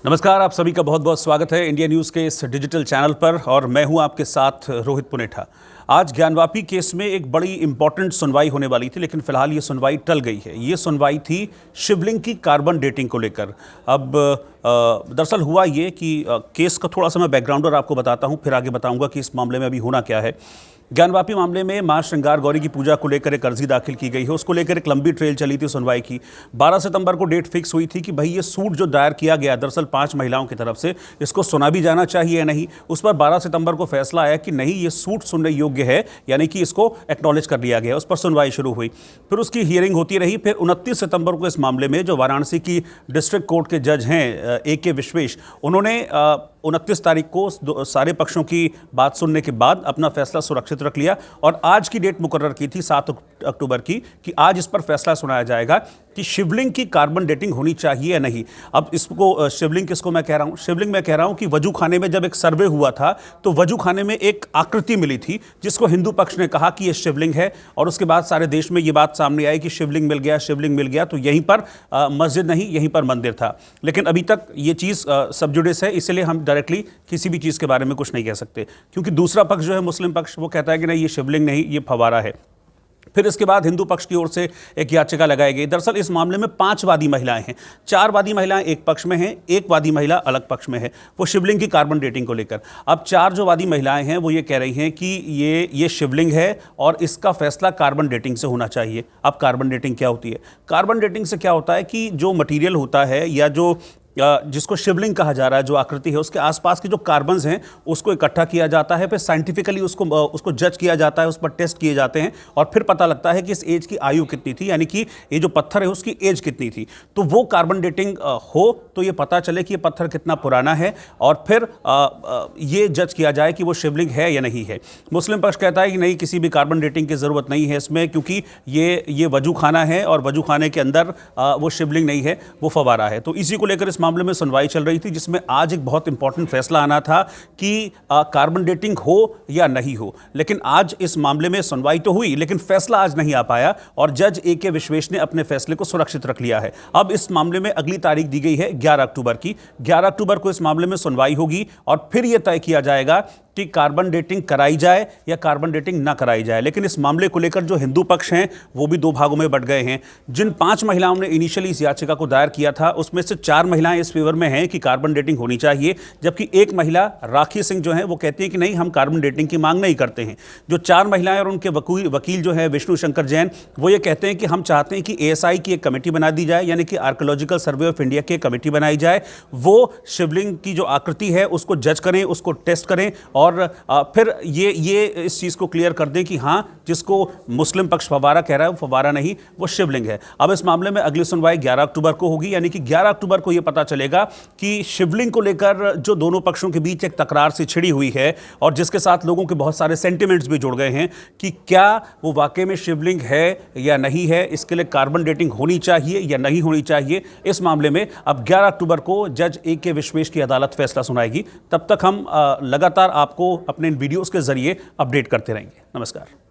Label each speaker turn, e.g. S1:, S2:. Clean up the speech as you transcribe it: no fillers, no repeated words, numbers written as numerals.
S1: नमस्कार, आप सभी का बहुत बहुत स्वागत है इंडिया न्यूज़ के इस डिजिटल चैनल पर और मैं हूं आपके साथ रोहित पुनेठा। आज ज्ञानवापी केस में एक बड़ी इंपॉर्टेंट सुनवाई होने वाली थी, लेकिन फिलहाल ये सुनवाई टल गई है। ये सुनवाई थी शिवलिंग की कार्बन डेटिंग को लेकर। अब दरअसल हुआ ये कि केस का थोड़ा सा मैं बैकग्राउंडर आपको बताता हूँ, फिर आगे बताऊँगा कि इस मामले में अभी होना क्या है। ज्ञानवापी मामले में मां श्रृंगार गौरी की पूजा को लेकर एक अर्जी दाखिल की गई है। उसको लेकर एक लंबी ट्रेल चली थी सुनवाई की। 12 सितंबर को डेट फिक्स हुई थी कि भाई ये सूट जो दायर किया गया दरअसल 5 महिलाओं की तरफ से, इसको सुना भी जाना चाहिए या नहीं। उस पर 12 सितंबर को फैसला आया कि नहीं, ये सूट सुनने योग्य है, यानी कि इसको एक्नॉलेज कर लिया गया। उस पर सुनवाई शुरू हुई, फिर उसकी हियरिंग होती रही। फिर 29 सितंबर को इस मामले में जो वाराणसी की डिस्ट्रिक्ट कोर्ट के जज हैं AK विश्वेश, उन्होंने 29 तारीख को सारे पक्षों की बात सुनने के बाद अपना फैसला सुरक्षित रख लिया और आज की डेट मुकर्रर की थी 7 अक्टूबर की कि आज इस पर फैसला सुनाया जाएगा कि शिवलिंग की कार्बन डेटिंग होनी चाहिए या नहीं। अब इसको शिवलिंग किसको मैं कह रहा हूँ? शिवलिंग मैं कह रहा हूँ कि वजू खाने में जब एक सर्वे हुआ था तो वजू खाने में एक आकृति मिली थी जिसको हिंदू पक्ष ने कहा कि ये शिवलिंग है, और उसके बाद सारे देश में ये बात सामने आई कि शिवलिंग मिल गया, शिवलिंग मिल गया। तो यहीं पर मस्जिद नहीं, यहीं पर मंदिर था। लेकिन अभी तक ये चीज़ सब जुडिस है, इसलिए हम डायरेक्टली किसी भी चीज़ के बारे में कुछ नहीं कह सकते, क्योंकि दूसरा पक्ष जो है मुस्लिम पक्ष, वो कहता है कि नहीं, ये शिवलिंग नहीं, ये फवारा है। फिर इसके बाद हिंदू पक्ष की ओर से एक याचिका लगाई गई। दरअसल इस मामले में 5 वादी महिलाएं हैं। 4 वादी महिलाएं एक पक्ष में हैं, एक वादी महिला अलग पक्ष में है, वो शिवलिंग की कार्बन डेटिंग को लेकर। अब 4 जो वादी महिलाएं हैं वो ये कह रही हैं कि ये शिवलिंग है और इसका फैसला कार्बन डेटिंग से होना चाहिए। अब कार्बन डेटिंग क्या होती है? कार्बन डेटिंग से क्या होता है कि जो मटीरियल होता है या जो जिसको शिवलिंग कहा जा रहा है, जो आकृति है, उसके आसपास के जो कार्बन्स हैं उसको इकट्ठा किया जाता है, फिर साइंटिफिकली उसको जज किया जाता है, उस पर टेस्ट किए जाते हैं और फिर पता लगता है कि इस एज की आयु कितनी थी, यानी कि ये जो पत्थर है उसकी एज कितनी थी। तो वो कार्बन डेटिंग हो तो ये पता चले कि ये पत्थर कितना पुराना है और फिर ये जज किया जाए कि वो शिवलिंग है या नहीं है। मुस्लिम पक्ष कहता है कि नहीं, किसी भी कार्बन डेटिंग की ज़रूरत नहीं है इसमें, क्योंकि ये वजू खाना है और वजू खाने के अंदर वो शिवलिंग नहीं है, वो फवारा है। तो इसी को लेकर इस मामले में सुनवाई चल रही थी, जिसमें आज एक बहुत इंपॉर्टेंट फैसला आना था कि कार्बन डेटिंग हो या नहीं हो। लेकिन आज इस मामले में सुनवाई तो हुई, लेकिन फैसला आज नहीं आ पाया और जज AK विश्वेश ने अपने फैसले को सुरक्षित रख लिया है। अब इस मामले में अगली तारीख दी गई है 11 अक्टूबर की। 11 अक्टूबर को इस मामले में सुनवाई होगी और फिर यह तय किया जाएगा कि कार्बन डेटिंग कराई जाए या कार्बन डेटिंग ना कराई जाए। लेकिन इस मामले को लेकर जो हिंदू पक्ष हैं वो भी 2 भागों में बंट गए हैं। जिन 5 महिलाओं ने इनिशियली इस याचिका को दायर किया था उसमें से 4 महिलाएं इस फेवर में हैं कि कार्बन डेटिंग होनी चाहिए, जबकि एक महिला राखी सिंह जो है वो कहती है कि नहीं, हम कार्बन डेटिंग की मांग नहीं करते हैं। जो 4 महिलाएं और उनके वकील जो है विष्णु शंकर जैन, वो ये कहते हैं कि हम चाहते हैं कि ASI की एक कमेटी बना दी जाए, यानी कि आर्कियोलॉजिकल सर्वे ऑफ इंडिया की कमेटी बनाई जाए। वो शिवलिंग की जो आकृति है उसको जज करें, उसको टेस्ट करें और फिर ये इस चीज़ को क्लियर कर दें कि हाँ, जिसको मुस्लिम पक्ष फवारा कह रहा है वो फवारा नहीं, वो शिवलिंग है। अब इस मामले में अगली सुनवाई 11 अक्टूबर को होगी, यानी कि 11 अक्टूबर को ये पता चलेगा कि शिवलिंग को लेकर जो दोनों पक्षों के बीच एक तकरार सी छिड़ी हुई है और जिसके साथ लोगों के बहुत सारे सेंटिमेंट्स भी जुड़ गए हैं कि क्या वो वाकई में शिवलिंग है या नहीं है, इसके लिए कार्बन डेटिंग होनी चाहिए या नहीं होनी चाहिए। इस मामले में अब 11 अक्टूबर को जज AK विश्वेश की अदालत फैसला सुनाएगी। तब तक हम लगातार आपको अपने इन वीडियोस के जरिए अपडेट करते रहेंगे। नमस्कार।